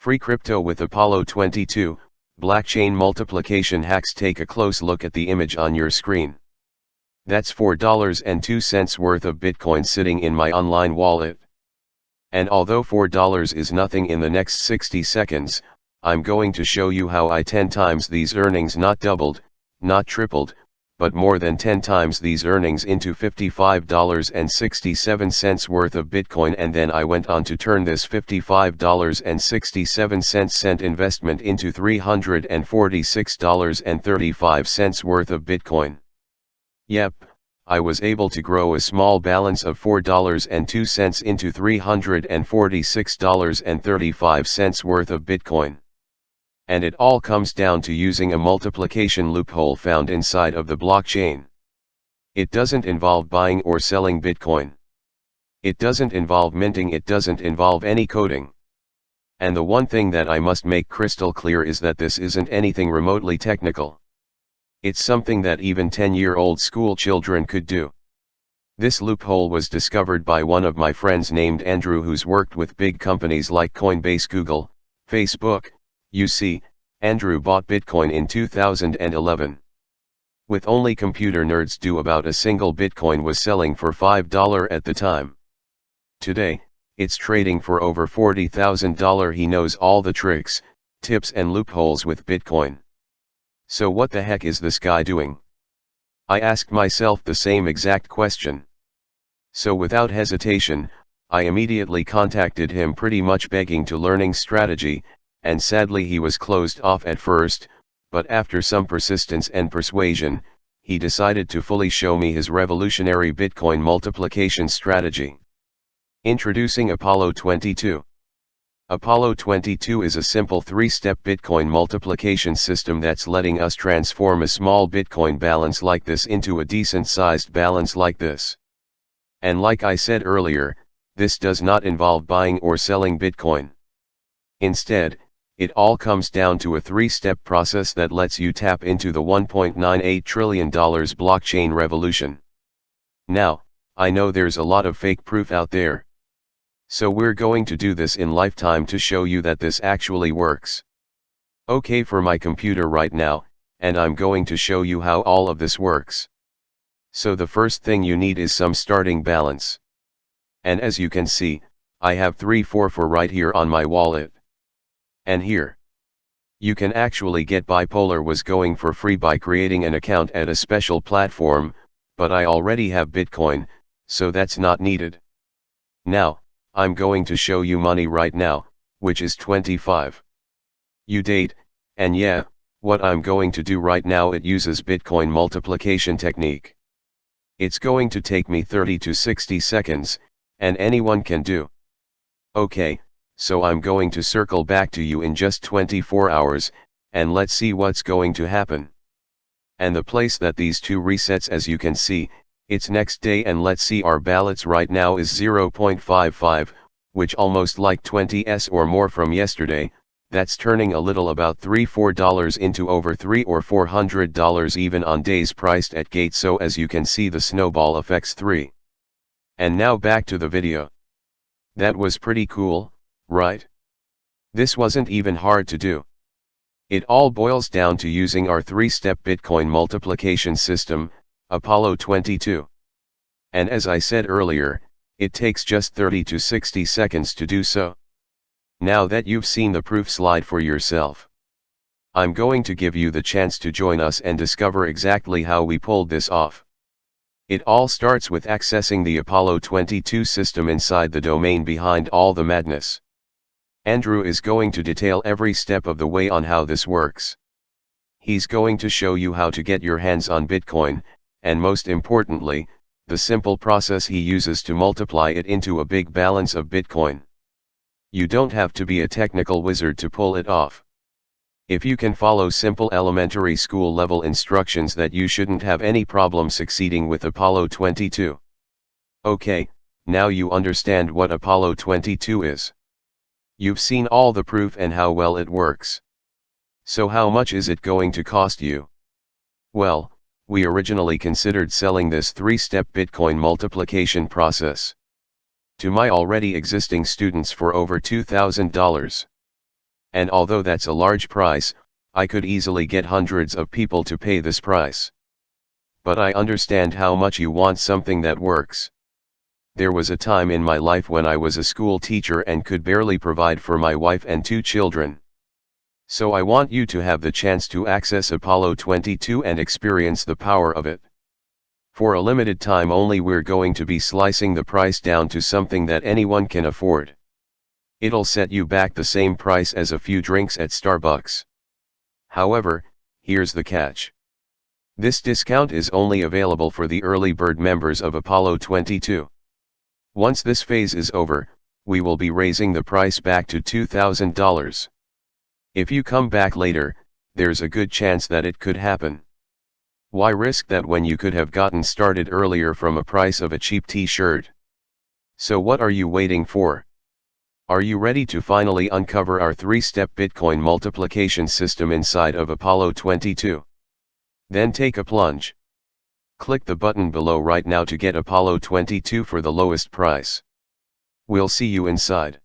Free crypto with Apollo22, Blackchain multiplication hacks. Take a close look at the image on your screen. That's $4.02 worth of Bitcoin sitting in my online wallet. And although $4 is nothing in the next 60 seconds, I'm going to show you how I 10 times these earnings, not doubled, not tripled, but more than 10 times these earnings into $55.67 worth of Bitcoin, and then I went on to turn this $55.67 investment into $346.35 worth of Bitcoin. Yep, I was able to grow a small balance of $4.02 into $346.35 worth of Bitcoin. And it all comes down to using a multiplication loophole found inside of the blockchain. It doesn't involve buying or selling Bitcoin. It doesn't involve minting. It doesn't involve any coding. And the one thing that I must make crystal clear is that this isn't anything remotely technical. It's something that even 10-year-old school children could do. This loophole was discovered by one of my friends named Andrew, who's worked with big companies like Coinbase, Google, Facebook. You see, Andrew bought Bitcoin in 2011. With only computer nerds do about a single Bitcoin was selling for $5 at the time. Today, it's trading for over $40,000. He knows all the tricks, tips and loopholes with Bitcoin. So what the heck is this guy doing? I asked myself the same exact question. So without hesitation, I immediately contacted him, pretty much begging to learning strategy, and sadly he was closed off at first, but after some persistence and persuasion, he decided to fully show me his revolutionary Bitcoin multiplication strategy. Introducing Apollo22. Apollo22 is a simple 3-step Bitcoin multiplication system that's letting us transform a small Bitcoin balance like this into a decent-sized balance like this. And like I said earlier, this does not involve buying or selling Bitcoin. Instead, it all comes down to a 3-step process that lets you tap into the $1.98 trillion blockchain revolution. Now, I know there's a lot of fake proof out there. So we're going to do this in lifetime to show you that this actually works. Okay, for my computer right now, and I'm going to show you how all of this works. So the first thing you need is some starting balance. And as you can see, I have 344 right here on my wallet. And here, you can actually get bipolar was going for free by creating an account at a special platform, but I already have Bitcoin, so that's not needed. Now, I'm going to show you money right now, which is 25. USD, and yeah, what I'm going to do right now, it uses Bitcoin multiplication technique. It's going to take me 30 to 60 seconds, and anyone can do. Okay. So I'm going to circle back to you in just 24 hours, and let's see what's going to happen. And the place that these two resets, as you can see, it's next day, and let's see, our balance right now is 0.55, which almost like 20s or more from yesterday. That's turning a little about $3-4 into over $300 or $400 even on days priced at gate. So as you can see, the snowball affects 3. And now back to the video. That was pretty cool, right? This wasn't even hard to do. It all boils down to using our 3-step Bitcoin multiplication system, Apollo22. And as I said earlier, it takes just 30 to 60 seconds to do so. Now that you've seen the proof slide for yourself, I'm going to give you the chance to join us and discover exactly how we pulled this off. It all starts with accessing the Apollo22 system inside the domain behind all the madness. Andrew is going to detail every step of the way on how this works. He's going to show you how to get your hands on Bitcoin, and most importantly, the simple process he uses to multiply it into a big balance of Bitcoin. You don't have to be a technical wizard to pull it off. If you can follow simple elementary school level instructions, that you shouldn't have any problem succeeding with Apollo22. Okay, now you understand what Apollo22 is. You've seen all the proof and how well it works. So how much is it going to cost you? Well, we originally considered selling this 3-step Bitcoin multiplication process to my already existing students for over $2,000. and although that's a large price, I could easily get hundreds of people to pay this price. But I understand how much you want something that works. There was a time in my life when I was a school teacher and could barely provide for my wife and 2 children. So I want you to have the chance to access Apollo 22 and experience the power of it. For a limited time only, we're going to be slicing the price down to something that anyone can afford. It'll set you back the same price as a few drinks at Starbucks. However, here's the catch. This discount is only available for the early bird members of Apollo 22. Once this phase is over, we will be raising the price back to $2,000. If you come back later, there's a good chance that it could happen. Why risk that when you could have gotten started earlier from a price of a cheap t-shirt? So what are you waiting for? Are you ready to finally uncover our 3-step Bitcoin multiplication system inside of Apollo 22? Then take a plunge. Click the button below right now to get Apollo 22 for the lowest price. We'll see you inside.